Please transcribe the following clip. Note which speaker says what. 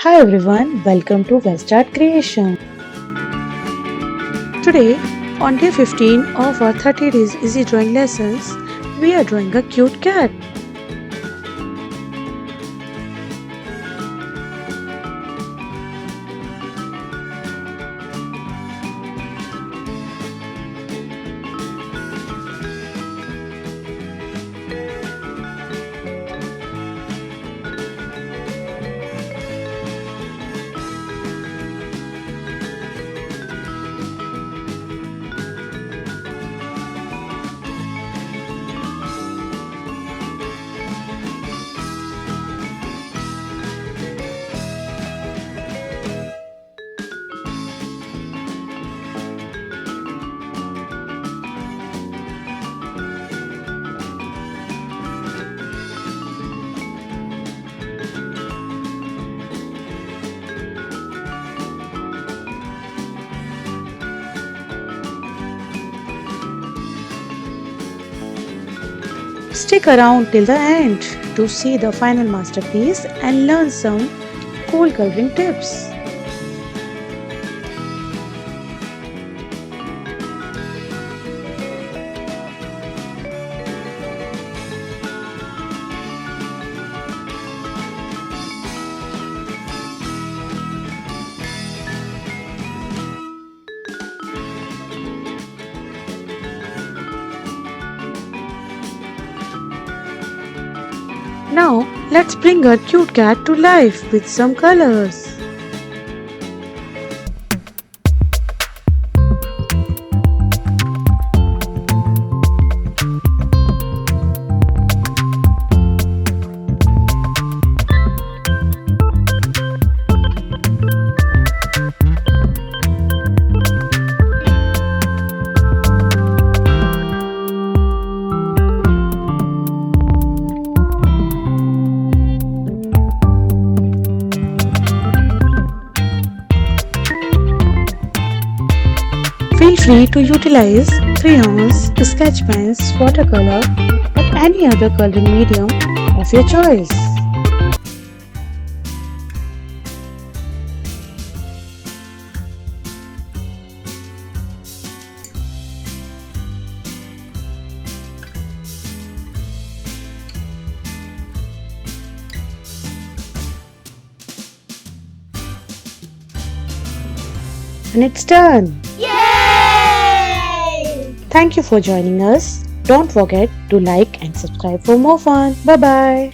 Speaker 1: Hi everyone, welcome to West Art Creation. Today, on day 15 of our 30 days easy drawing lessons, we are drawing a cute cat. Stick around till the end to see the final masterpiece and learn some cool coloring tips. Now, let's bring our cute cat to life with some colors. Feel free to utilize crayons, sketch pens, watercolor, or any other coloring medium of your choice. And it's done! Thank you for joining us. Don't forget to like and subscribe for more fun. Bye bye.